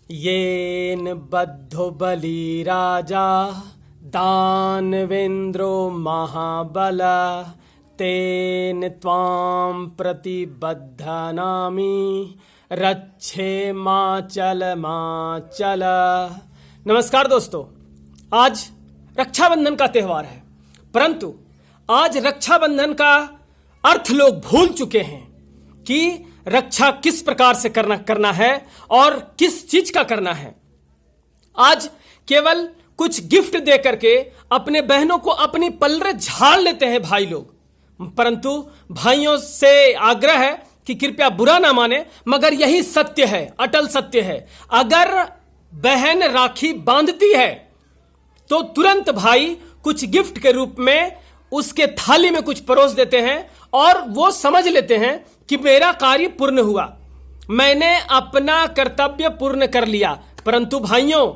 येन बद्धो बलिराजा दानवेन्द्रो महाबल तेन त्वां प्रतिबद्धनामि रक्षेमाचल माचल। नमस्कार दोस्तों, आज रक्षाबंधन का त्यौहार है, परंतु आज रक्षाबंधन का अर्थ लोग भूल चुके हैं कि रक्षा किस प्रकार से करना है और किस चीज का करना है। आज केवल कुछ गिफ्ट दे करके अपने बहनों को अपनी पल्ले झाड़ लेते हैं भाई लोग, परंतु भाइयों से आग्रह है कि कृपया बुरा ना माने, मगर यही सत्य है, अटल सत्य है। अगर बहन राखी बांधती है तो तुरंत भाई कुछ गिफ्ट के रूप में उसके थाली में कुछ परोस देते हैं और वो समझ लेते हैं कि मेरा कार्य पूर्ण हुआ, मैंने अपना कर्तव्य पूर्ण कर लिया। परंतु भाइयों,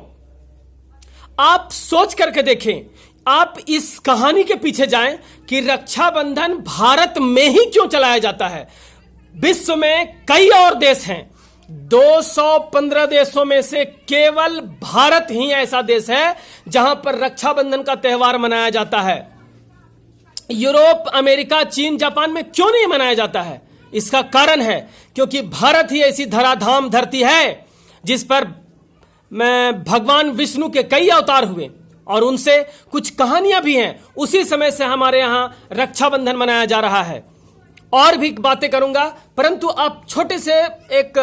आप सोच करके देखें, आप इस कहानी के पीछे जाएं कि रक्षाबंधन भारत में ही क्यों चलाया जाता है। विश्व में कई और देश हैं, 215 देशों में से केवल भारत ही ऐसा देश है जहां पर रक्षाबंधन का त्यौहार मनाया जाता है। यूरोप, अमेरिका, चीन, जापान में क्यों नहीं मनाया जाता है? इसका कारण है क्योंकि भारत ही ऐसी धराधाम धरती है जिस पर भगवान विष्णु के कई अवतार हुए और उनसे कुछ कहानियां भी हैं। उसी समय से हमारे यहां रक्षाबंधन मनाया जा रहा है। और भी बातें करूंगा, परंतु आप छोटे से एक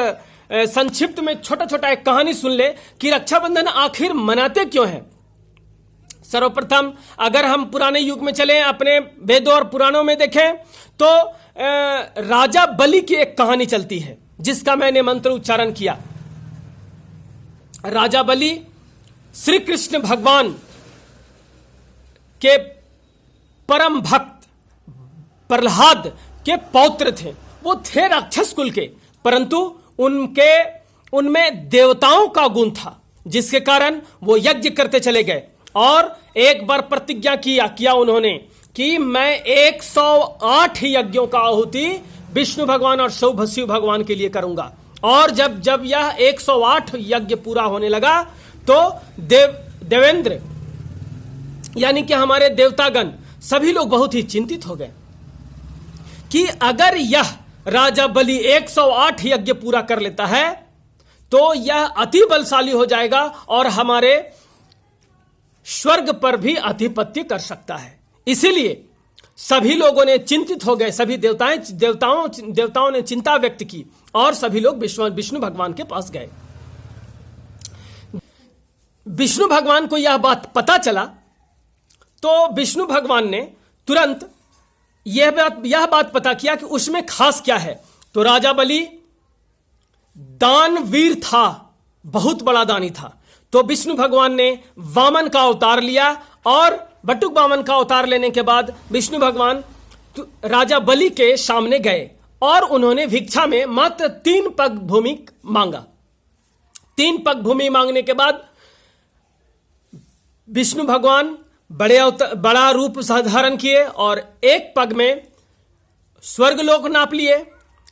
संक्षिप्त में छोटा एक कहानी सुन ले कि रक्षाबंधन आखिर मनाते क्यों हैं। सर्वप्रथम अगर हम पुराने युग में चलें, अपने वेदों और पुराणों में देखें तो राजा बलि की एक कहानी चलती है जिसका मैंने मंत्र उच्चारण किया। राजा बलि श्री कृष्ण भगवान के परम भक्त प्रहलाद के पौत्र थे। वो थे राक्षस कुल के, परंतु उनमें देवताओं का गुण था, जिसके कारण वो यज्ञ करते चले गए और एक बार प्रतिज्ञा किया उन्होंने कि मैं 108 यज्ञों का आहुति विष्णु भगवान और शिव भगवान के लिए करूंगा। और जब यह 108 यज्ञ पूरा होने लगा तो देवेंद्र यानी कि हमारे देवतागण सभी लोग बहुत ही चिंतित हो गए कि अगर यह राजा बलि 108 यज्ञ पूरा कर लेता है तो यह अति बलशाली हो जाएगा और हमारे स्वर्ग पर भी अधिपत्य कर सकता है। इसीलिए सभी लोगों ने चिंतित हो गए, सभी देवताओं ने चिंता व्यक्त की और सभी लोग विष्णु भगवान के पास गए। विष्णु भगवान को यह बात पता चला तो विष्णु भगवान ने तुरंत यह बात पता किया कि उसमें खास क्या है। तो राजा बलि दानवीर था, बहुत बड़ा दानी था, तो विष्णु भगवान ने वामन का अवतार लिया और बटुक वामन का अवतार लेने के बाद विष्णु भगवान राजा बलि के सामने गए और उन्होंने भिक्षा में मात्र 3 पग भूमि मांगा। 3 पग भूमि मांगने के बाद विष्णु भगवान बड़ा रूप धारण किए और एक पग में स्वर्गलोक नाप लिए,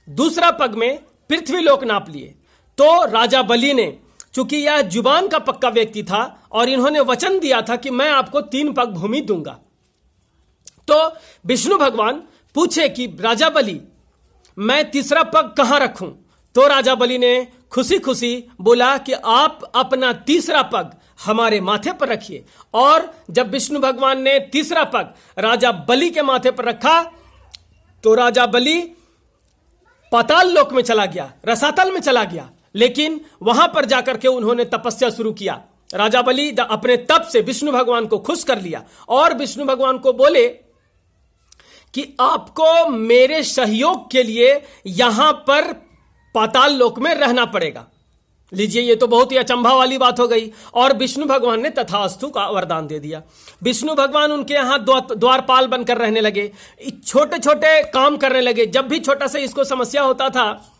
दूसरा पग में पृथ्वीलोक नाप लिए। तो राजा बलि ने, चूंकि यह जुबान का पक्का व्यक्ति था और इन्होंने वचन दिया था कि मैं आपको 3 पग भूमि दूंगा, तो विष्णु भगवान पूछे कि राजा बलि मैं तीसरा पग कहां रखूं। तो राजा बलि ने खुशी खुशी बोला कि आप अपना तीसरा पग हमारे माथे पर रखिए। और जब विष्णु भगवान ने तीसरा पग राजा बलि के माथे पर रखा तो राजा बलि पाताल लोक में चला गया, रसातल में चला गया, लेकिन वहां पर जाकर के उन्होंने तपस्या शुरू किया। राजा बलि अपने तप से विष्णु भगवान को खुश कर लिया और विष्णु भगवान को बोले कि आपको मेरे सहयोग के लिए यहां पर पाताल लोक में रहना पड़ेगा। लीजिए, ये तो बहुत ही अचंभा वाली बात हो गई और विष्णु भगवान ने तथास्तु का वरदान दे दिया। विष्णु भगवान उनके यहां द्वारपाल बनकर रहने लगे, छोटे छोटे काम करने लगे। जब भी छोटा सा इसको समस्या होता था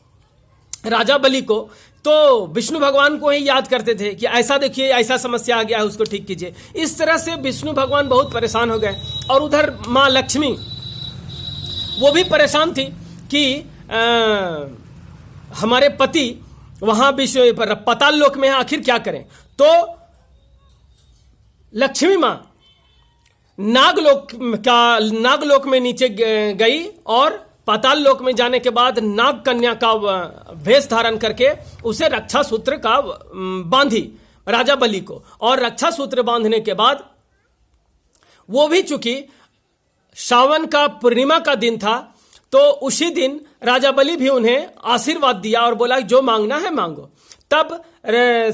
राजा बलि को, तो विष्णु भगवान को ही याद करते थे कि ऐसा देखिए, ऐसा समस्या आ गया है, उसको ठीक कीजिए। इस तरह से विष्णु भगवान बहुत परेशान हो गए। और उधर मां लक्ष्मी वो भी परेशान थी कि हमारे पति वहां विश्व पर पाताल लोक में है, आखिर क्या करें। तो लक्ष्मी मां नागलोक में नीचे गई और पाताल लोक में जाने के बाद नाग कन्या का वेश धारण करके उसे रक्षा सूत्र का बांधी राजा बलि को, और रक्षा सूत्र बांधने के बाद वो भी चूंकि सावन का पूर्णिमा का दिन था, तो उसी दिन राजा बलि भी उन्हें आशीर्वाद दिया और बोला जो मांगना है मांगो। तब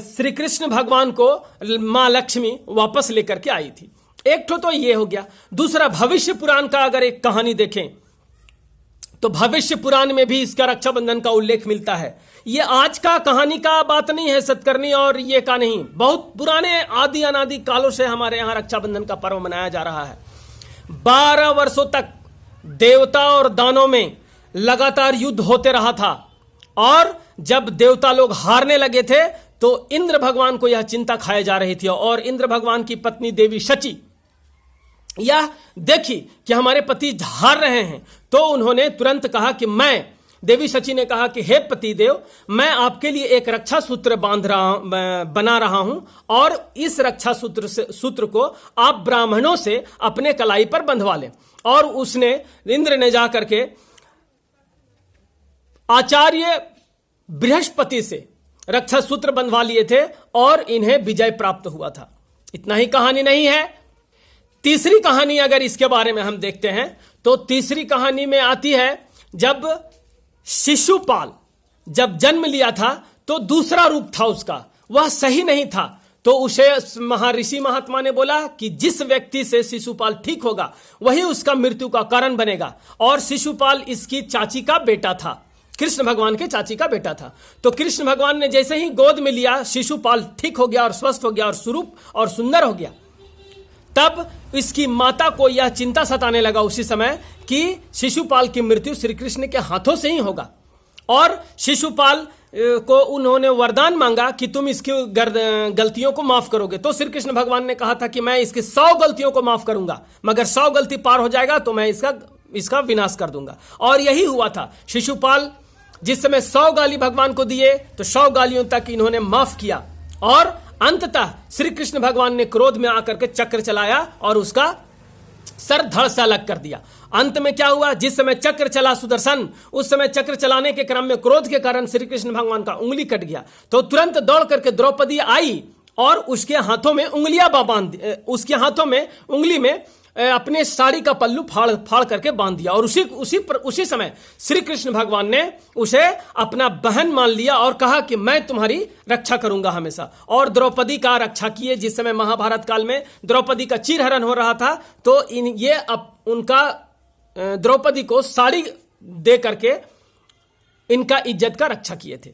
श्री कृष्ण भगवान को मां लक्ष्मी वापस लेकर के आई थी। एक तो ये हो गया। दूसरा, भविष्य पुराण का अगर एक कहानी देखें तो भविष्य पुराण में भी इसका रक्षाबंधन का उल्लेख मिलता है। ये आज का कहानी का बात नहीं है सतकर्णी, और ये का नहीं, बहुत पुराने आदि अनादि कालों से हमारे यहाँ रक्षाबंधन का पर्व मनाया जा रहा है। 12 वर्षों तक देवता और दानों में लगातार युद्ध होते रहा था, और जब देवता लोग हारने लगे थे तो इंद्र भगवान को यह चिंता खाए जा रही थी, और इंद्र भगवान की पत्नी देवी शची यह देखी कि हमारे पति हार रहे हैं, तो उन्होंने तुरंत कहा कि देवी शची ने कहा कि हे पति देव, मैं आपके लिए एक रक्षा सूत्र बना रहा हूं, और इस रक्षा सूत्र को आप ब्राह्मणों से अपने कलाई पर बंधवा लें। और इंद्र ने जाकर के आचार्य बृहस्पति से रक्षा सूत्र बंधवा लिए थे और इन्हें विजय प्राप्त हुआ था। इतना ही कहानी नहीं है, तीसरी कहानी अगर इसके बारे में हम देखते हैं तो तीसरी कहानी में आती है, जब शिशुपाल जब जन्म लिया था तो दूसरा रूप था उसका, वह सही नहीं था। तो उसे महर्षि महात्मा ने बोला कि जिस व्यक्ति से शिशुपाल ठीक होगा वही उसका मृत्यु का कारण बनेगा, और शिशुपाल इसकी चाची का बेटा था, कृष्ण भगवान के चाची का बेटा था। तो कृष्ण भगवान ने जैसे ही गोद में लिया, शिशुपाल ठीक हो गया और स्वस्थ हो गया और स्वरूप और सुंदर हो गया। तब इसकी माता को यह चिंता सताने लगा उसी समय कि शिशुपाल की मृत्यु श्री कृष्ण के हाथों से ही होगा, और शिशुपाल को उन्होंने वरदान मांगा कि तुम इसकी गलतियों को माफ करोगे। तो श्री कृष्ण भगवान ने कहा था कि मैं इसकी 100 गलतियों को माफ करूंगा, मगर 100 गलती पार हो जाएगा तो मैं इसका विनाश कर दूंगा। और यही हुआ था। शिशुपाल जिस समय 100 गाली भगवान को दिए तो 100 गालियों तक इन्होंने माफ किया, और अंततः श्री कृष्ण भगवान ने क्रोध में आकर के चक्र चलाया और उसका सर धड़ से अलग कर दिया। अंत में क्या हुआ, जिस समय चक्र चला सुदर्शन, उस समय चक्र चलाने के क्रम में क्रोध के कारण श्री कृष्ण भगवान का उंगली कट गया। तो तुरंत दौड़ करके द्रौपदी आई और उसके हाथों में उसके हाथों में उंगली में अपने साड़ी का पल्लू फाड़ करके बांध दिया, और उसी समय श्री कृष्ण भगवान ने उसे अपना बहन मान लिया और कहा कि मैं तुम्हारी रक्षा करूंगा हमेशा, और द्रौपदी का रक्षा किए। जिस समय महाभारत काल में द्रौपदी का चीरहरण हो रहा था, तो ये उनका द्रौपदी को साड़ी दे करके इनका इज्जत का रक्षा किए थे।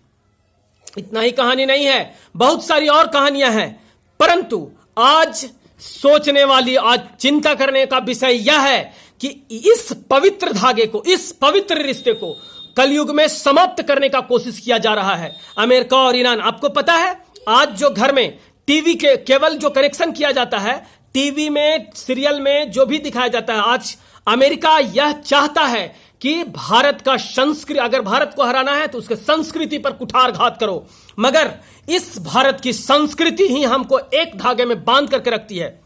इतना ही कहानी नहीं है, बहुत सारी और कहानियां हैं, परंतु आज सोचने वाली, आज चिंता करने का विषय यह है कि इस पवित्र धागे को, इस पवित्र रिश्ते को कलयुग में समाप्त करने का कोशिश किया जा रहा है। अमेरिका और ईरान, आपको पता है आज जो घर में टीवी के केवल जो कनेक्शन किया जाता है, टीवी में सीरियल में जो भी दिखाया जाता है, आज अमेरिका यह चाहता है कि भारत का संस्कृति, अगर भारत को हराना है तो उसके संस्कृति पर कुठारघात करो, मगर इस भारत की संस्कृति ही हमको एक धागे में बांध करके रखती है।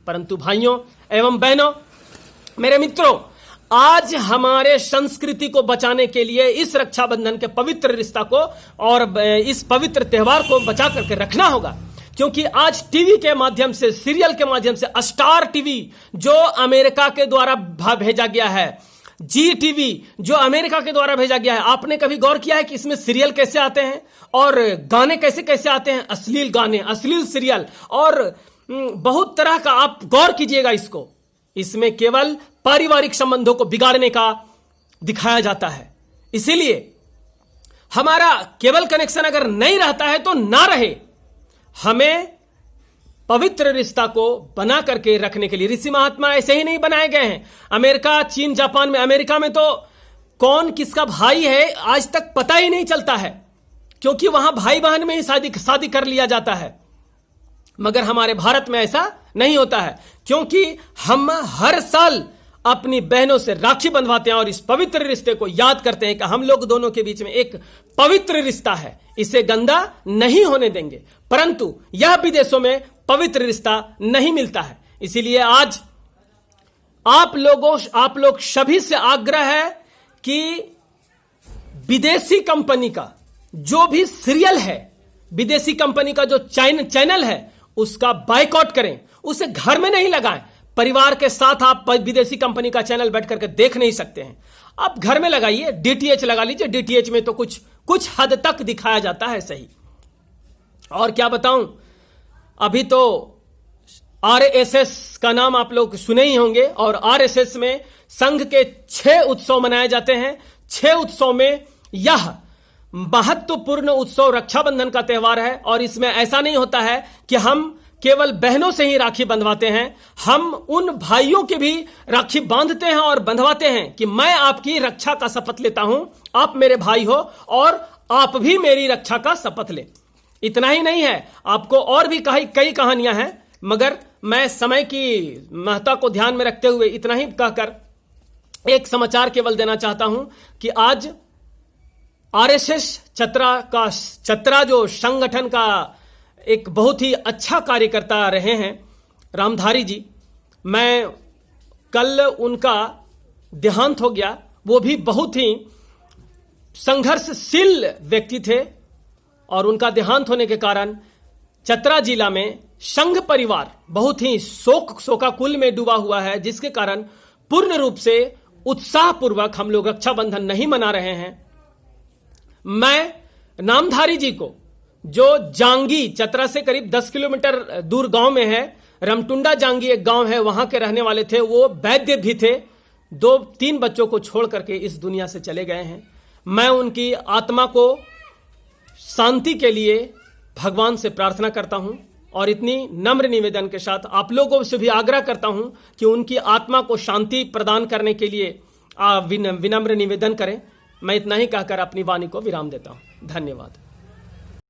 परंतु भाइयों एवं बहनों, मेरे मित्रों, आज हमारे संस्कृति को बचाने के लिए इस रक्षाबंधन के पवित्र रिश्ता को और इस पवित्र त्योहार को बचा करके रखना होगा, क्योंकि आज टीवी के माध्यम से, सीरियल के माध्यम से, स्टार टीवी जो अमेरिका के द्वारा भेजा गया है, जी टीवी जो अमेरिका के द्वारा भेजा गया है, आपने कभी गौर किया है कि इसमें सीरियल कैसे आते हैं और गाने कैसे कैसे आते हैं? अश्लील गाने, अश्लील सीरियल और बहुत तरह का, आप गौर कीजिएगा इसको। इसमें केवल पारिवारिक संबंधों को बिगाड़ने का दिखाया जाता है। इसीलिए हमारा केबल कनेक्शन अगर नहीं रहता है तो ना रहे, हमें पवित्र रिश्ता को बना करके रखने के लिए ऋषि महात्मा ऐसे ही नहीं बनाए गए हैं। अमेरिका, चीन, जापान में, अमेरिका में तो कौन किसका भाई है आज तक पता ही नहीं चलता है, क्योंकि वहां भाई बहन में ही शादी कर लिया जाता है। मगर हमारे भारत में ऐसा नहीं होता है, क्योंकि हम हर साल अपनी बहनों से राखी बंधवाते हैं और इस पवित्र रिश्ते को याद करते हैं कि हम लोग दोनों के बीच में एक पवित्र रिश्ता है, इसे गंदा नहीं होने देंगे। परंतु यह विदेशों में पवित्र रिश्ता नहीं मिलता है। इसीलिए आज आप लोग सभी से आग्रह है कि विदेशी कंपनी का जो भी सीरियल है, विदेशी कंपनी का जो चैनल है, उसका बायकॉट करें, उसे घर में नहीं लगाएं। परिवार के साथ आप विदेशी कंपनी का चैनल बैठ करके देख नहीं सकते हैं, आप घर में लगाइए, डीटीएच लगा लीजिए। डीटीएच में तो कुछ हद तक दिखाया जाता है सही। और क्या बताऊं, अभी तो आरएसएस का नाम आप लोग सुने ही होंगे, और आरएसएस में संघ के 6 उत्सव मनाए जाते हैं। 6 उत्सव में यह महत्वपूर्ण उत्सव रक्षाबंधन का त्यौहार है। और इसमें ऐसा नहीं होता है कि हम केवल बहनों से ही राखी बंधवाते हैं, हम उन भाइयों के भी राखी बांधते हैं और बंधवाते हैं कि मैं आपकी रक्षा का शपथ लेता हूं, आप मेरे भाई हो और आप भी मेरी रक्षा का शपथ ले। इतना ही नहीं है, आपको और भी कई कहानियां हैं, मगर मैं समय की महत्ता को ध्यान में रखते हुए इतना ही कहकर एक समाचार केवल देना चाहता हूं कि आज आरएसएस चतरा जो संगठन का एक बहुत ही अच्छा कार्यकर्ता रहे हैं, रामधारी जी, मैं कल उनका देहांत हो गया। वो भी बहुत ही संघर्षशील व्यक्ति थे और उनका देहांत होने के कारण चतरा जिला में संघ परिवार बहुत ही शोकाकुल में डूबा हुआ है, जिसके कारण पूर्ण रूप से उत्साहपूर्वक हम लोग रक्षाबंधन नहीं मना रहे हैं। मैं नामधारी जी को, जो जांगी चतरा से करीब 10 किलोमीटर दूर गांव में है, रमटुंडा जांगी एक गांव है, वहां के रहने वाले थे, वो वैद्य भी थे, 2-3 बच्चों को छोड़ करके इस दुनिया से चले गए हैं। मैं उनकी आत्मा को शांति के लिए भगवान से प्रार्थना करता हूं और इतनी नम्र निवेदन के साथ आप लोगों से भी आग्रह करता हूं कि उनकी आत्मा को शांति प्रदान करने के लिए विनम्र निवेदन करें। मैं इतना ही कहकर अपनी वाणी को विराम देता हूं। धन्यवाद।